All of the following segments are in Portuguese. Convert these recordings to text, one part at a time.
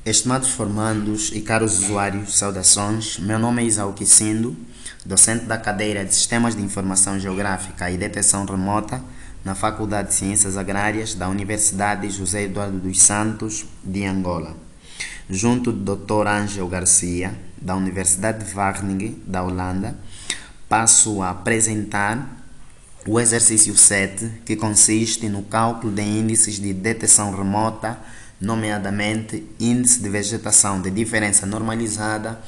Estimados formandos e caros usuários, saudações. Meu nome é Isaú Quicindo, docente da cadeira de Sistemas de Informação Geográfica e Detecção Remota na Faculdade de Ciências Agrárias da Universidade José Eduardo dos Santos de Angola, junto do Dr. Ângelo Garcia, da Universidade de Wageningen, da Holanda. Passo a apresentar o exercício 7, que consiste no cálculo de índices de detecção remota, nomeadamente índice de vegetação de diferença normalizada,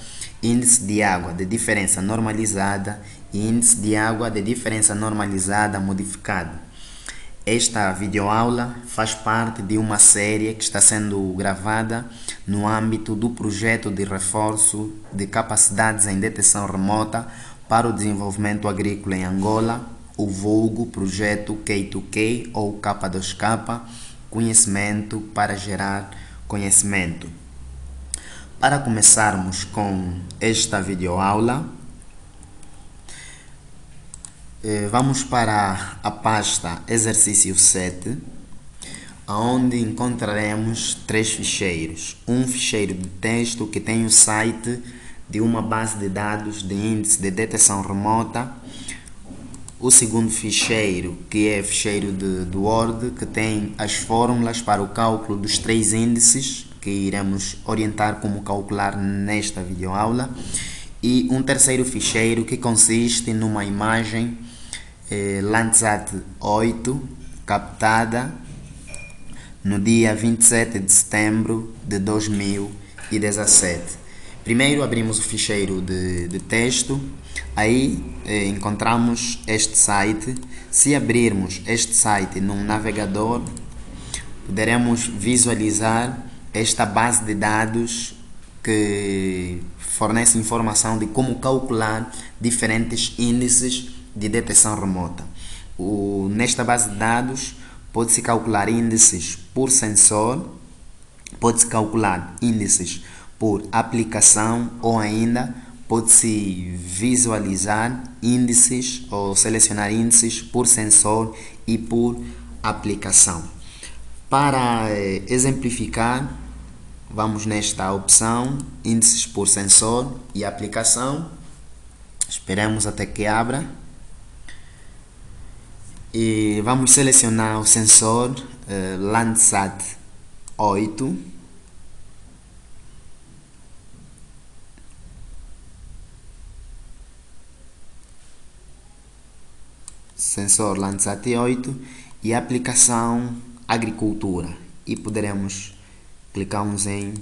índice de água de diferença normalizada e índice de água de diferença normalizada modificado. Esta videoaula faz parte de uma série que está sendo gravada no âmbito do projeto de reforço de capacidades em detecção remota para o desenvolvimento agrícola em Angola, o vulgo projeto K2K ou K2K, conhecimento para gerar conhecimento. Para começarmos com esta videoaula, vamos para a pasta exercício 7, onde encontraremos três ficheiros. Um ficheiro de texto que tem o site de uma base de dados de índice de detecção remota. O segundo ficheiro, que é ficheiro do Word, que tem as fórmulas para o cálculo dos três índices, que iremos orientar como calcular nesta videoaula. E um terceiro ficheiro que consiste numa imagem Landsat 8 captada no dia 27 de setembro de 2017. Primeiro abrimos o ficheiro de texto, aí encontramos este site. Se abrirmos este site num navegador, poderemos visualizar esta base de dados que fornece informação de como calcular diferentes índices de detecção remota. Nesta base de dados pode-se calcular índices por sensor, pode-se calcular índices por aplicação ou ainda pode-se visualizar índices ou selecionar índices por sensor e por aplicação. Para exemplificar, vamos nesta opção, índices por sensor e aplicação. Esperamos até que abra. E vamos selecionar o sensor Landsat 8. Sensor Landsat 8 e aplicação agricultura, e poderemos clicarmos em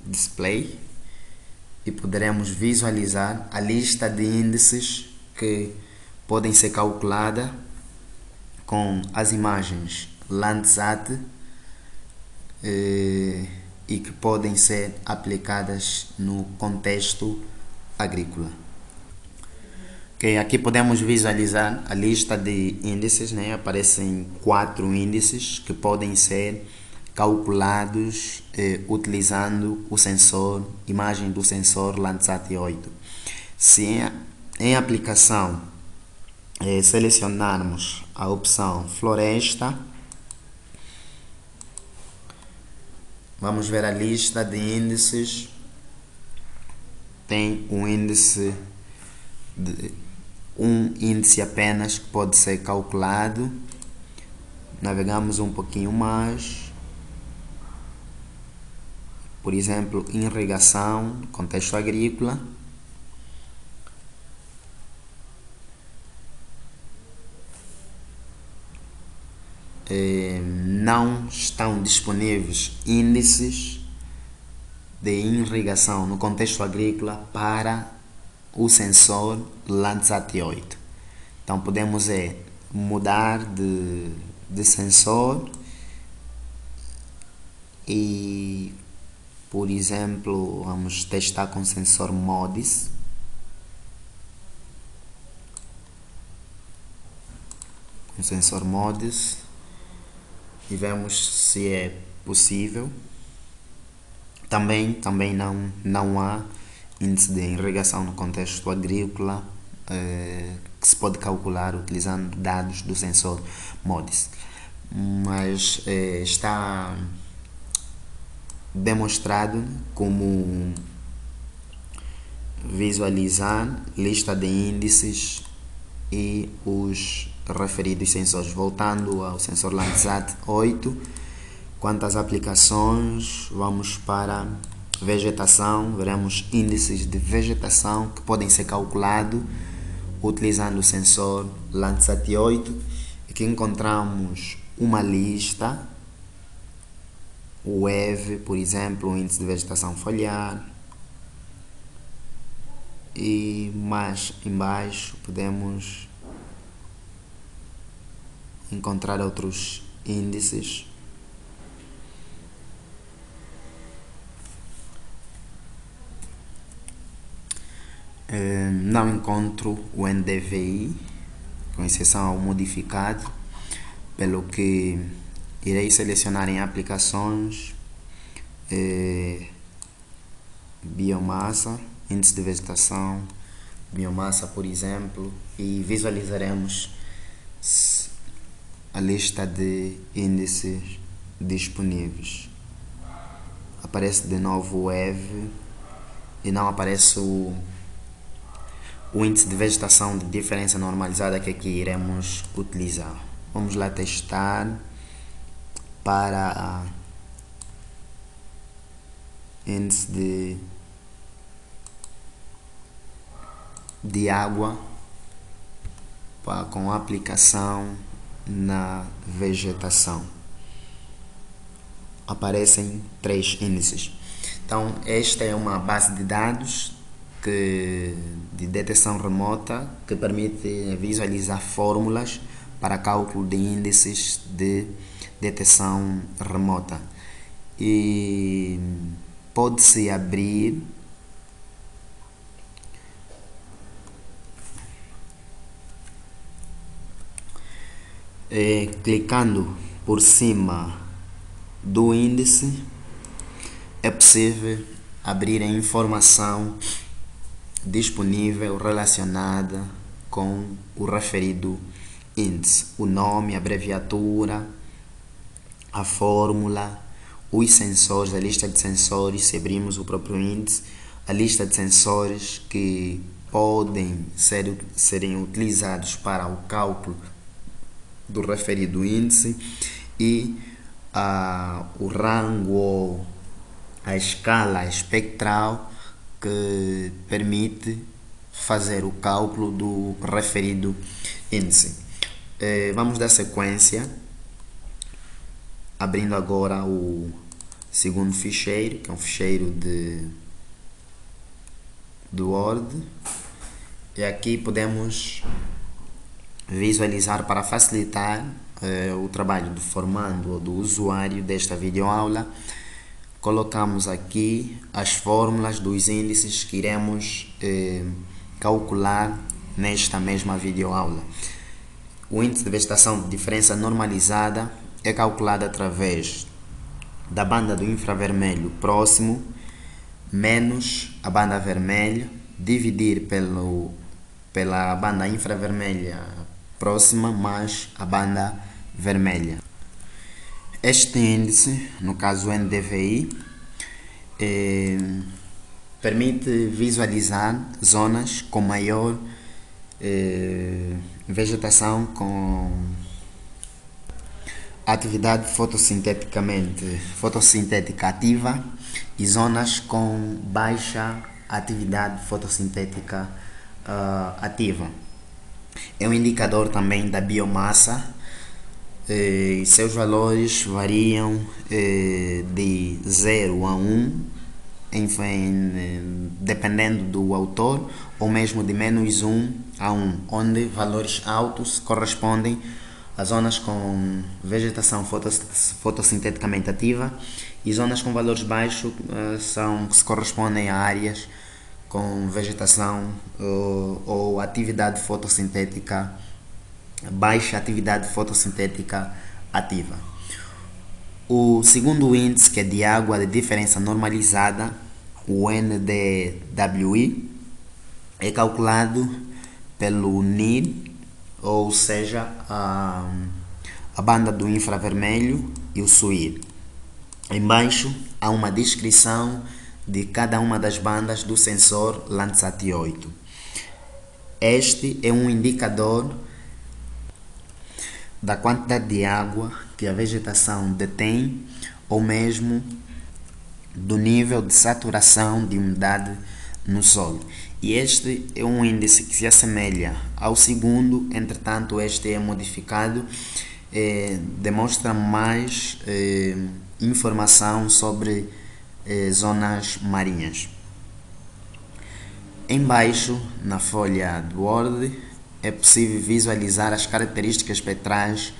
display e poderemos visualizar a lista de índices que podem ser calculadas com as imagens Landsat e que podem ser aplicadas no contexto agrícola. Okay, aqui podemos visualizar a lista de índices, né? Aparecem 4 índices que podem ser calculados utilizando o sensor, imagem do sensor Landsat 8. Se em aplicação selecionarmos a opção floresta, vamos ver a lista de índices. Tem um índice apenas que pode ser calculado. Navegamos um pouquinho mais, por exemplo, irrigação, contexto agrícola. Não estão disponíveis índices de irrigação no contexto agrícola para o sensor Landsat 8. Então podemos mudar de sensor e, por exemplo, vamos testar com o sensor MODIS. Com o sensor MODIS e vemos se é possível. Também não há índice de irrigação no contexto agrícola que se pode calcular utilizando dados do sensor MODIS, mas está demonstrado como visualizar lista de índices e os referidos sensores. Voltando ao sensor Landsat 8, quanto às aplicações, vamos para vegetação. Veremos índices de vegetação que podem ser calculados utilizando o sensor Landsat 8. Aqui encontramos uma lista, o EV, por exemplo, o índice de vegetação foliar, e mais embaixo podemos encontrar outros índices. Não encontro o NDVI, com exceção ao modificado, pelo que irei selecionar em aplicações, biomassa, índice de vegetação, biomassa, por exemplo, e visualizaremos a lista de índices disponíveis. Aparece de novo o EV e não aparece o índice de vegetação de diferença normalizada que aqui iremos utilizar. Vamos lá testar para índice de água com aplicação na vegetação. Aparecem 3 índices. Então, esta é uma base de dados de detecção remota que permite visualizar fórmulas para cálculo de índices de detecção remota. E pode-se abrir clicando por cima do índice. É possível abrir a informação disponível relacionada com o referido índice, o nome, a abreviatura, a fórmula, os sensores, a lista de sensores, se abrimos o próprio índice, a lista de sensores que podem serem utilizados para o cálculo do referido índice e o rango ou a escala espectral que permite fazer o cálculo do referido índice. Vamos dar sequência, abrindo agora o segundo ficheiro, que é um ficheiro do Word, e aqui podemos visualizar para facilitar o trabalho do formando ou do usuário desta videoaula. Colocamos aqui as fórmulas dos índices que iremos calcular nesta mesma videoaula. O índice de vegetação de diferença normalizada é calculado através da banda do infravermelho próximo menos a banda vermelha, dividir pela banda infravermelha próxima mais a banda vermelha. Este índice, no caso o NDVI, permite visualizar zonas com maior vegetação com atividade fotossintética ativa e zonas com baixa atividade fotossintética ativa. É um indicador também da biomassa. Seus valores variam de 0 a 1, dependendo do autor, ou mesmo de -1 a 1, onde valores altos correspondem a zonas com vegetação fotossinteticamente ativa e zonas com valores baixos se correspondem a áreas com vegetação ou atividade fotossintética, baixa atividade fotossintética ativa. O segundo índice, que é de água de diferença normalizada, o NDWI, é calculado pelo NIR, ou seja, a banda do infravermelho e o SUIR. Embaixo há uma descrição de cada uma das bandas do sensor Landsat 8. Este é um indicador da quantidade de água que a vegetação detém ou mesmo do nível de saturação de umidade no solo. E este é um índice que se assemelha ao segundo, entretanto este é modificado, demonstra mais informação sobre zonas marinhas. Embaixo, na folha do Word, é possível visualizar as características espectrais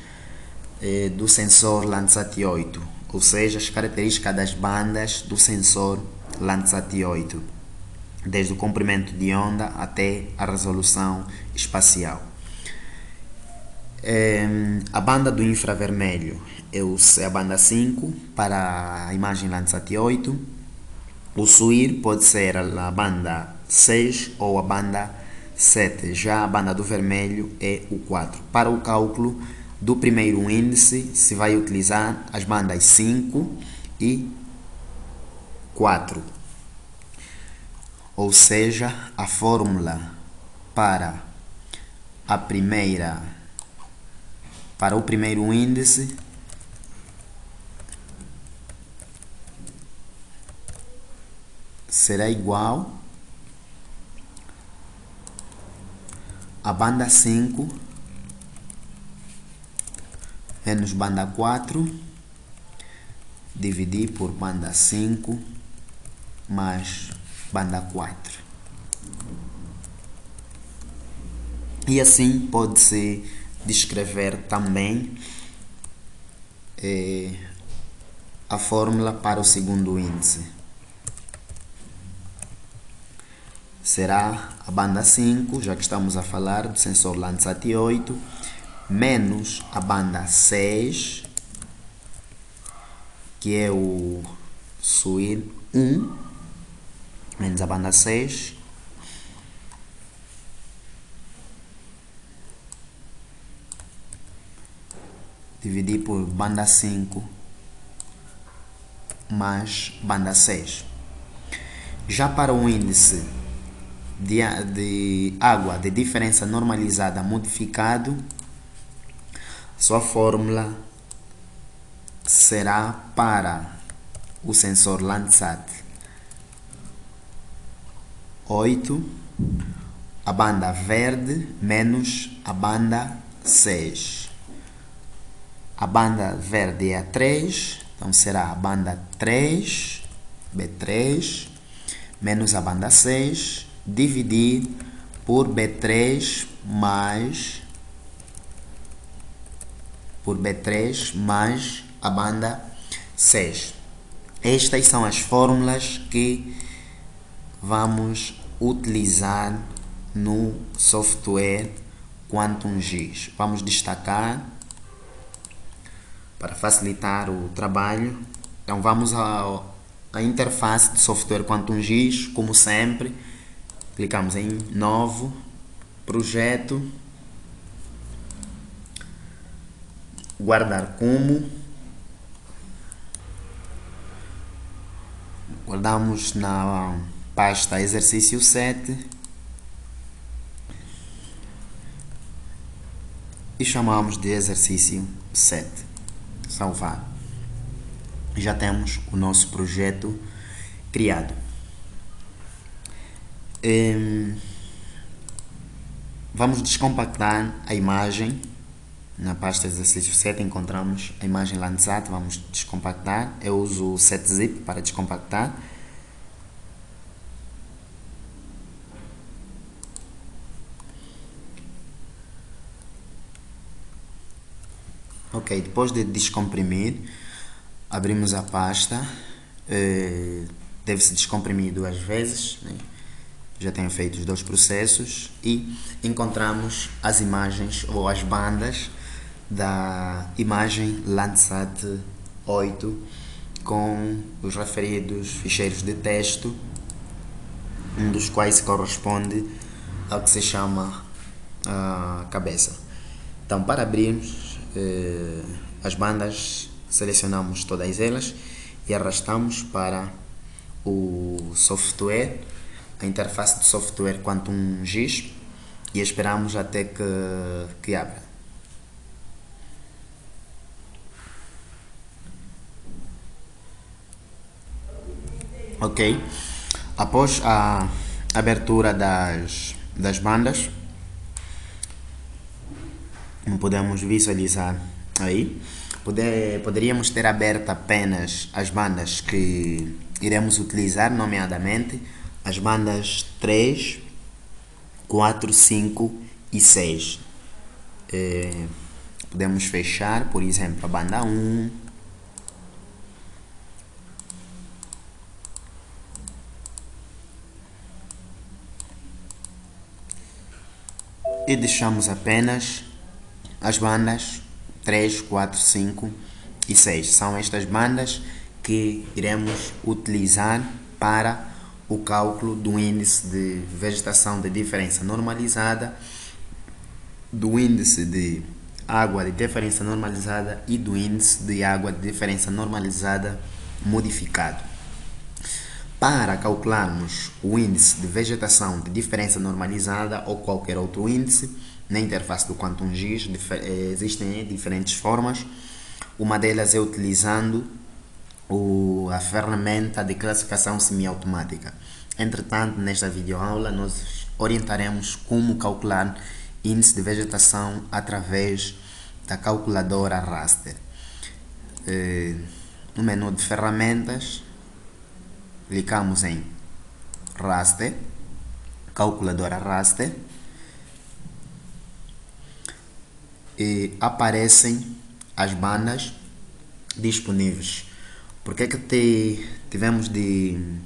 do sensor Landsat 8, ou seja, as características das bandas do sensor Landsat 8, desde o comprimento de onda até a resolução espacial. A banda do infravermelho é a banda 5 para a imagem Landsat 8. O SUIR pode ser a banda 6 ou a banda 7, já a banda do vermelho é o 4. Para o cálculo do primeiro índice se vai utilizar as bandas 5 e 4. Ou seja, a fórmula para o primeiro índice será igual a banda 5 menos banda 4 dividir por banda 5 mais banda 4. E assim pode-se descrever também a fórmula para o segundo índice. Será a banda 5, já que estamos a falar do sensor Landsat 8, menos a banda 6, que é o SUIR 1, menos a banda 6, dividir por banda 5 mais banda 6. Já para o índice de água de diferença normalizada modificado, sua fórmula será para o sensor Landsat 8, a banda verde menos a banda 6. A banda verde é a 3, então será a banda 3, B3, menos a banda 6, dividir por B3 mais a banda 6. Estas são as fórmulas que vamos utilizar no software QuantumGIS. Vamos destacar para facilitar o trabalho. Então vamos à interface do software QuantumGIS, como sempre. Clicamos em Novo, Projeto, Guardar como. Guardamos na pasta Exercício 7 e chamamos de Exercício 7. Salvar. Já temos o nosso projeto criado. Vamos descompactar a imagem. Na pasta Exercício 7 encontramos a imagem Landsat. Vamos descompactar. Eu uso o setzip para descompactar. Ok, depois de descomprimir, abrimos a pasta. Deve-se descomprimir 2 vezes, né? Já tenho feito os 2 processos e encontramos as imagens ou as bandas da imagem Landsat 8 com os referidos ficheiros de texto, um dos quais corresponde ao que se chama a cabeça. Então, para abrirmos as bandas, selecionamos todas elas e arrastamos para o software, a interface do software Quantum GIS, e esperamos até que abra. Ok, após a abertura das bandas, como podemos visualizar aí, poderíamos ter aberto apenas as bandas que iremos utilizar, nomeadamente as bandas 3, 4, 5 e 6. Podemos fechar, por exemplo, a banda 1, e deixamos apenas as bandas 3, 4, 5 e 6. São estas bandas que iremos utilizar para o cálculo do índice de vegetação de diferença normalizada, do índice de água de diferença normalizada e do índice de água de diferença normalizada modificado. Para calcularmos o índice de vegetação de diferença normalizada ou qualquer outro índice, na interface do Quantum GIS existem diferentes formas. Uma delas é utilizando a ferramenta de classificação semiautomática. Entretanto, nesta videoaula nós orientaremos como calcular índice de vegetação através da calculadora raster. No menu de ferramentas, clicamos em raster, calculadora raster, e aparecem as bandas disponíveis. Por que tivemos de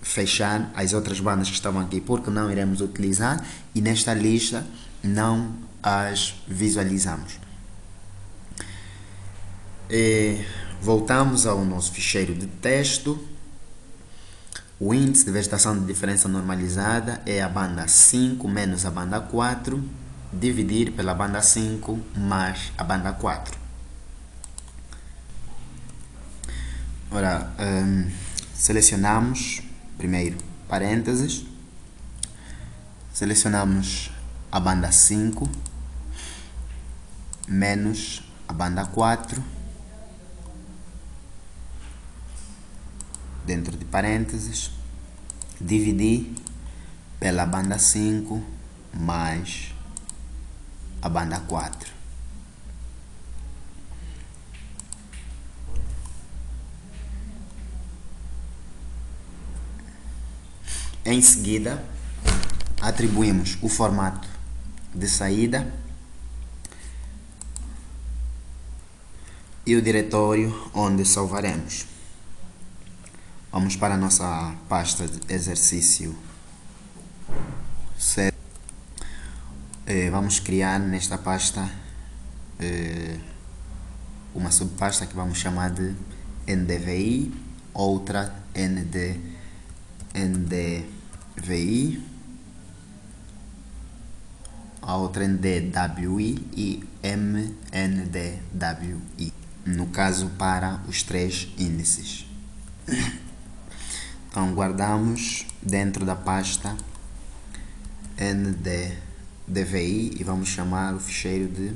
fechar as outras bandas que estavam aqui? Porque não iremos utilizar e nesta lista não as visualizamos. Voltamos ao nosso ficheiro de texto. O índice de vegetação de diferença normalizada é a banda 5 menos a banda 4, dividir pela banda 5 mais a banda 4. Ora, selecionamos primeiro parênteses, selecionamos a banda 5 menos a banda 4, dentro de parênteses, dividir pela banda 5 mais a banda 4. Em seguida, atribuímos o formato de saída e o diretório onde salvaremos. Vamos para a nossa pasta de exercício 7. Vamos criar nesta pasta uma subpasta que vamos chamar de NDVI, outra NDVI, a outra NDWI e MNDWI, no caso para os 3 índices. Então guardamos dentro da pasta NDVI e vamos chamar o ficheiro de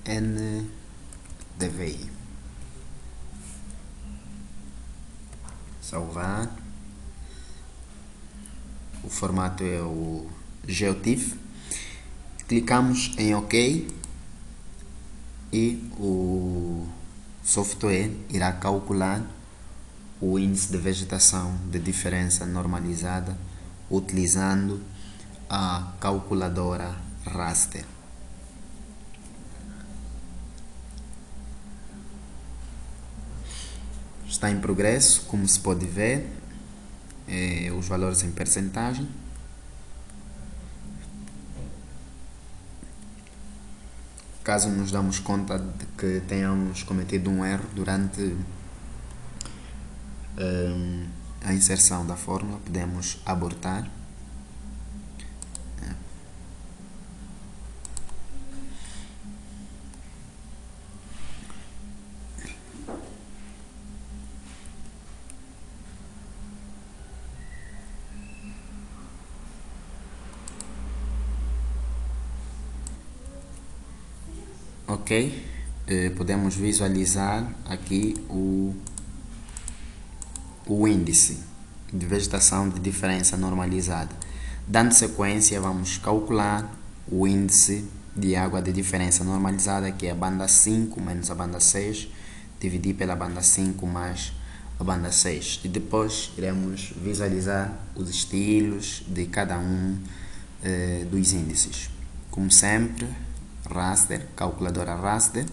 NDVI. Salvar. O formato é o GeoTIFF. Clicamos em OK e o software irá calcular o índice de vegetação de diferença normalizada utilizando a calculadora raster. Está em progresso, como se pode ver, os valores em percentagem. Caso nos damos conta de que tenhamos cometido um erro durante a inserção da fórmula, podemos abortar. Ok? Podemos visualizar aqui o índice de vegetação de diferença normalizada. Dando sequência, vamos calcular o índice de água de diferença normalizada, que é a banda 5 menos a banda 6, dividir pela banda 5 mais a banda 6. E depois iremos visualizar os estilos de cada um dos índices. Como sempre, raster, calculadora raster.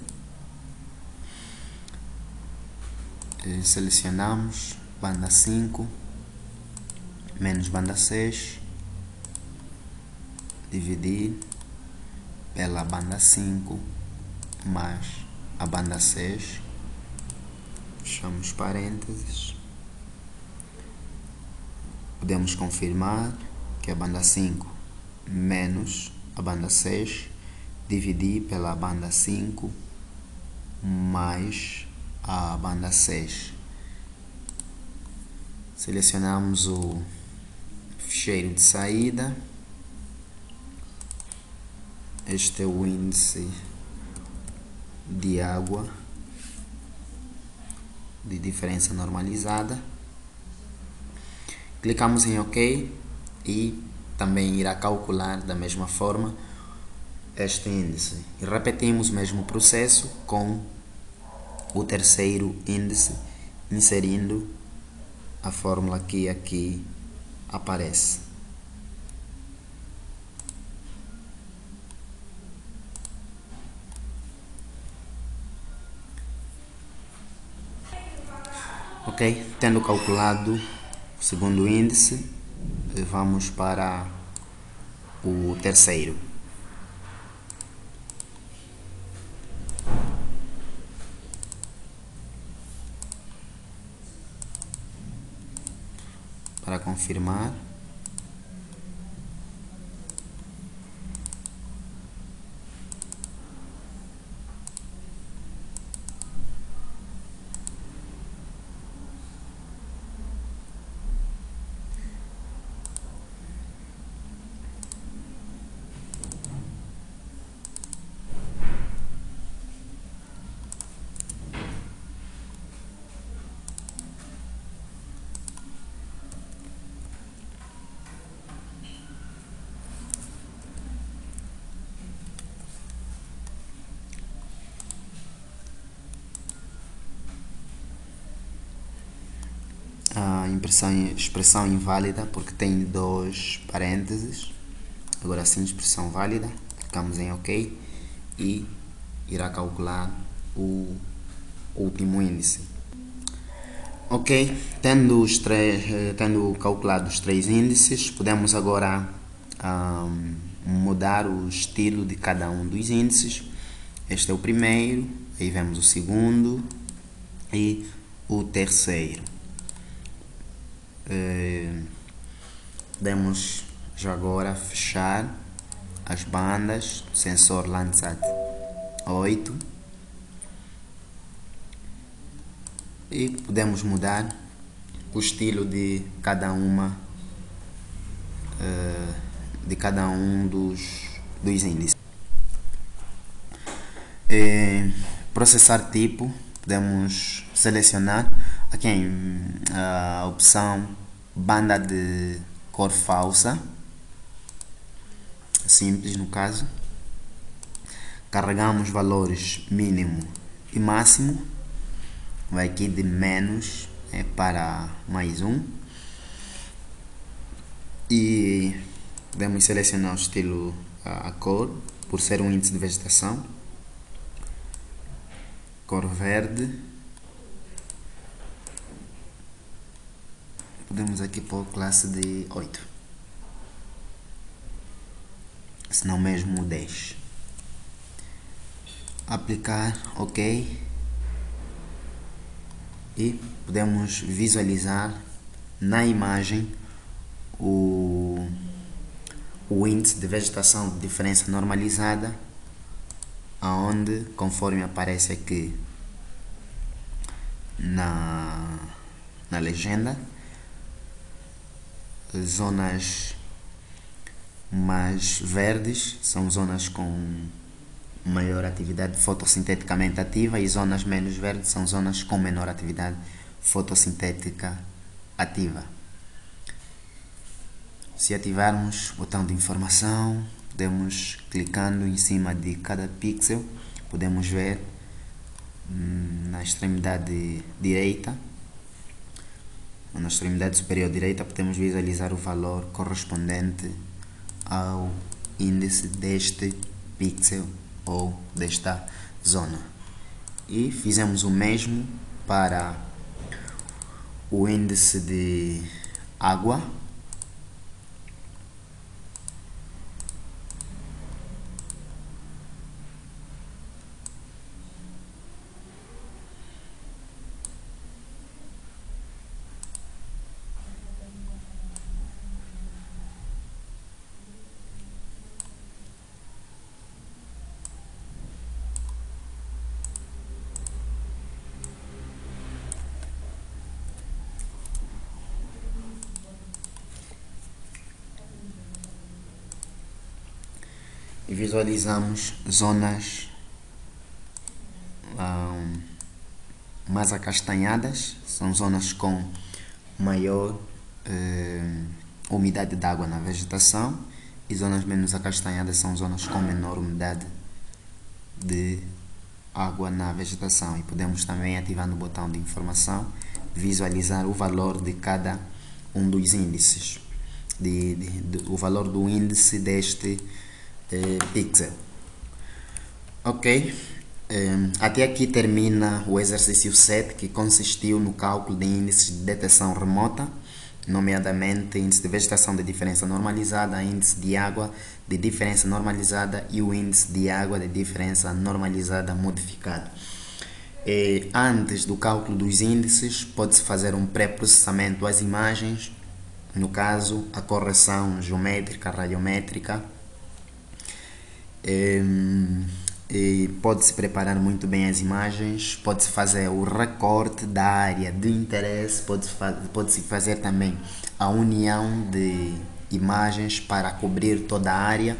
Selecionamos banda 5 menos banda 6, dividir pela banda 5 mais a banda 6, fechamos parênteses. Podemos confirmar que a banda 5 menos a banda 6, dividir pela banda 5 mais a banda 6. Selecionamos o ficheiro de saída. Este é o índice de água de diferença normalizada. Clicamos em OK e também irá calcular da mesma forma este índice. E repetimos o mesmo processo com o terceiro índice, inserindo a fórmula que aqui aparece. Ok, tendo calculado o segundo índice, vamos para o terceiro. Para confirmar, a expressão inválida porque tem dois parênteses. Agora sim, expressão válida. Clicamos em OK e irá calcular o último índice. Ok, tendo calculado os três índices, podemos agora mudar o estilo de cada um dos índices. Este é o primeiro, aí vemos o segundo e o terceiro. Podemos já agora fechar as bandas do sensor Landsat 8 e podemos mudar o estilo de cada um dos índices. Processar tipo, podemos selecionar aqui a opção banda de cor falsa, simples no caso. Carregamos valores mínimo e máximo, vai aqui de menos para mais um, e podemos selecionar o estilo, a cor, por ser um índice de vegetação, cor verde. Podemos aqui pôr classe de 8, se não mesmo 10. Aplicar OK e podemos visualizar na imagem o índice de vegetação de diferença normalizada, aonde, conforme aparece aqui na legenda, zonas mais verdes são zonas com maior atividade fotossinteticamente ativa, e zonas menos verdes são zonas com menor atividade fotossintética ativa. Se ativarmos o botão de informação, podemos, clicando em cima de cada pixel, podemos ver na extremidade direita, na extremidade superior direita, podemos visualizar o valor correspondente ao índice deste pixel ou desta zona. E fizemos o mesmo para o índice de água. E visualizamos zonas mais acastanhadas, são zonas com maior umidade de água na vegetação, e zonas menos acastanhadas são zonas com menor umidade de água na vegetação. E podemos também, ativando o botão de informação, visualizar o valor de cada um dos índices, o valor do índice deste pixel. Ok, até aqui termina o exercício 7, que consistiu no cálculo de índices de detecção remota, nomeadamente índice de vegetação de diferença normalizada, índice de água de diferença normalizada e o índice de água de diferença normalizada modificado. Antes do cálculo dos índices, pode-se fazer um pré-processamento às imagens, no caso a correção geométrica, radiométrica. Pode-se preparar muito bem as imagens, pode-se fazer o recorte da área de interesse, pode-se fazer também a união de imagens para cobrir toda a área.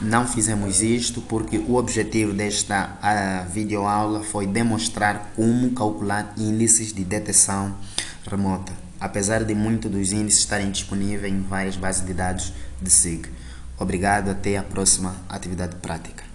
Não fizemos isto porque o objetivo desta videoaula foi demonstrar como calcular índices de detecção remota, apesar de muitos dos índices estarem disponíveis em várias bases de dados de SIG. Obrigado, até a próxima atividade prática.